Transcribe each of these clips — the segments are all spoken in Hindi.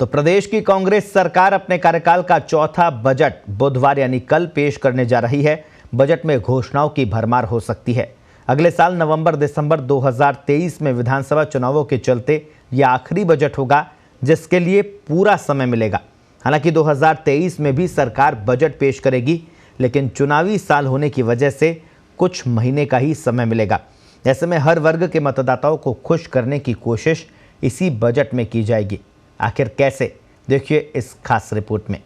तो प्रदेश की कांग्रेस सरकार अपने कार्यकाल का चौथा बजट बुधवार यानी कल पेश करने जा रही है। बजट में घोषणाओं की भरमार हो सकती है। अगले साल नवंबर-दिसंबर 2023 में विधानसभा चुनावों के चलते यह आखिरी बजट होगा, जिसके लिए पूरा समय मिलेगा। हालांकि 2023 में भी सरकार बजट पेश करेगी, लेकिन चुनावी साल होने की वजह से कुछ महीने का ही समय मिलेगा। ऐसे में हर वर्ग के मतदाताओं को खुश करने की कोशिश इसी बजट में की जाएगी। आखिर कैसे, देखिए इस खास रिपोर्ट में।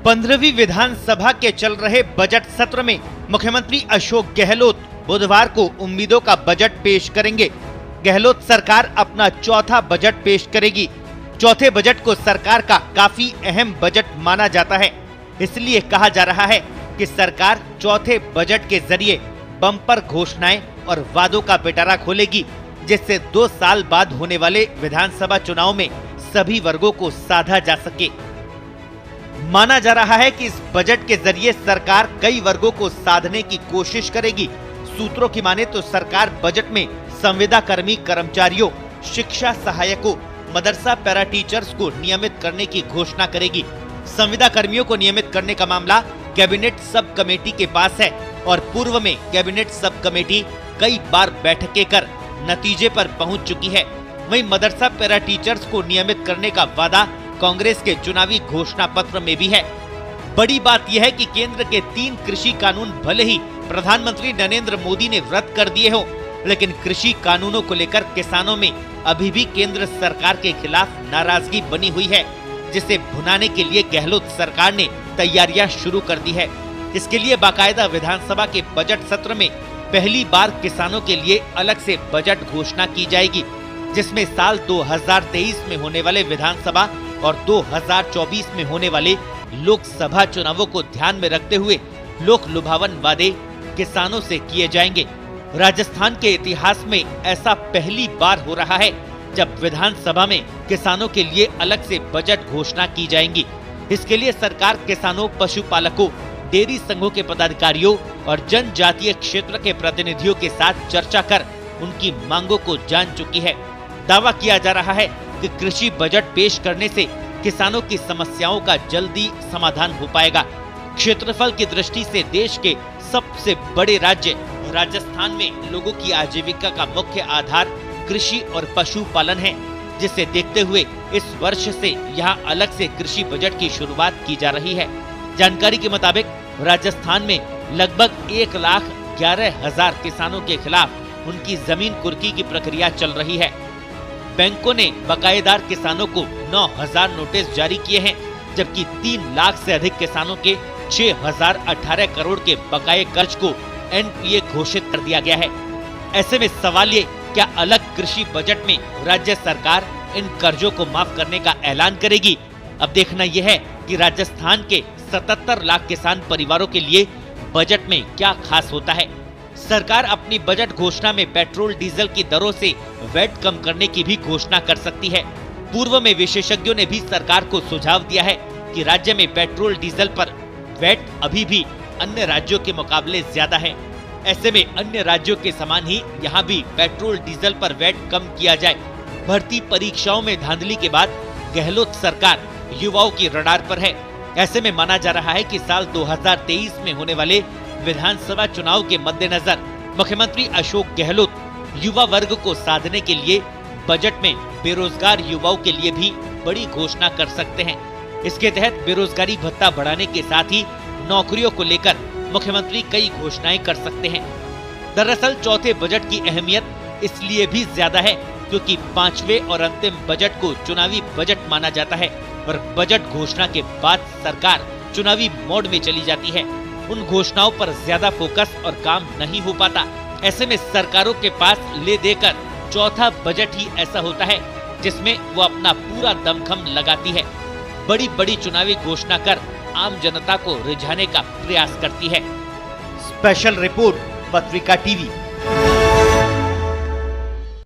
पंद्रहवीं विधानसभा के चल रहे बजट सत्र में मुख्यमंत्री अशोक गहलोत बुधवार को उम्मीदों का बजट पेश करेंगे। गहलोत सरकार अपना चौथा बजट पेश करेगी। चौथे बजट को सरकार का काफी अहम बजट माना जाता है। इसलिए कहा जा रहा है कि सरकार चौथे बजट के जरिए बम्पर घोषणाएं और वादों का पिटारा खोलेगी, जिससे 2 साल बाद होने वाले विधानसभा चुनाव में सभी वर्गों को साधा जा सके। माना जा रहा है कि इस बजट के जरिए सरकार कई वर्गों को साधने की कोशिश करेगी। सूत्रों की माने तो सरकार बजट में संविदा कर्मी कर्मचारियों, शिक्षा सहायकों, मदरसा पैरा टीचर्स को नियमित करने की घोषणा करेगी। संविदा कर्मियों को नियमित करने का मामला कैबिनेट सब कमेटी के पास है और पूर्व में कैबिनेट सब कमेटी कई बार बैठकें कर नतीजे पर पहुंच चुकी है। वहीं मदरसा पैरा टीचर्स को नियमित करने का वादा कांग्रेस के चुनावी घोषणा पत्र में भी है। बड़ी बात यह है कि केंद्र के 3 कृषि कानून भले ही प्रधानमंत्री नरेंद्र मोदी ने रद्द कर दिए हो, लेकिन कृषि कानूनों को लेकर किसानों में अभी भी केंद्र सरकार के खिलाफ नाराजगी बनी हुई है, जिसे भुनाने के लिए गहलोत सरकार ने तैयारियां शुरू कर दी है। इसके लिए बाकायदा विधानसभा के बजट सत्र में पहली बार किसानों के लिए अलग से बजट घोषणा की जाएगी, जिसमें साल 2023 में होने वाले विधानसभा और 2024 में होने वाले लोकसभा चुनावों को ध्यान में रखते हुए लोक लुभावन वादे किसानों से किए जाएंगे। राजस्थान के इतिहास में ऐसा पहली बार हो रहा है जब विधानसभा में किसानों के लिए अलग से बजट घोषणा की जाएंगी। इसके लिए सरकार किसानों, पशुपालकों, डेयरी संघों के पदाधिकारियों और जनजातीय क्षेत्र के प्रतिनिधियों के साथ चर्चा कर उनकी मांगों को जान चुकी है। दावा किया जा रहा है कि कृषि बजट पेश करने से किसानों की समस्याओं का जल्दी समाधान हो पाएगा। क्षेत्रफल की दृष्टि से देश के सबसे बड़े राज्य राजस्थान में लोगों की आजीविका का मुख्य आधार कृषि और पशुपालन है, जिसे देखते हुए इस वर्ष से यहाँ अलग से कृषि बजट की शुरुआत की जा रही है। जानकारी के मुताबिक राजस्थान में लगभग 1,11,000 किसानों के खिलाफ उनकी जमीन कुर्की की प्रक्रिया चल रही है। बैंकों ने बकायेदार किसानों को 9,000 नोटिस जारी किए हैं, जबकि 3 लाख से अधिक किसानों के 6,018 करोड़ के बकाये कर्ज को एनपीए घोषित कर दिया गया है। ऐसे में सवाल ये, क्या अलग कृषि बजट में राज्य सरकार इन कर्जों को माफ करने का ऐलान करेगी? अब देखना यह है कि राजस्थान के 77 लाख किसान परिवारों के लिए बजट में क्या खास होता है। सरकार अपनी बजट घोषणा में पेट्रोल डीजल की दरों से वैट कम करने की भी घोषणा कर सकती है। पूर्व में विशेषज्ञों ने भी सरकार को सुझाव दिया है कि राज्य में पेट्रोल डीजल पर वैट अभी भी अन्य राज्यों के मुकाबले ज्यादा है। ऐसे में अन्य राज्यों के समान ही यहाँ भी पेट्रोल डीजल पर वैट कम किया जाए। भर्ती परीक्षाओं में धांधली के बाद गहलोत सरकार युवाओं की रडार पर है। ऐसे में माना जा रहा है कि साल 2023 में होने वाले विधानसभा चुनाव के मद्देनजर मुख्यमंत्री अशोक गहलोत युवा वर्ग को साधने के लिए बजट में बेरोजगार युवाओं के लिए भी बड़ी घोषणा कर सकते हैं। इसके तहत बेरोजगारी भत्ता बढ़ाने के साथ ही नौकरियों को लेकर मुख्यमंत्री कई घोषणाएं कर सकते हैं। दरअसल चौथे बजट की अहमियत इसलिए भी ज्यादा है क्योंकि 5वें और अंतिम बजट को चुनावी बजट माना जाता है और बजट घोषणा के बाद सरकार चुनावी मोड में चली जाती है। उन घोषणाओं पर ज्यादा फोकस और काम नहीं हो पाता। ऐसे में सरकारों के पास ले देकर चौथा बजट ही ऐसा होता है जिसमें वो अपना पूरा दमखम लगाती है, बड़ी बड़ी चुनावी घोषणा कर आम जनता को रिझाने का प्रयास करती है। स्पेशल रिपोर्ट, पत्रिका टीवी।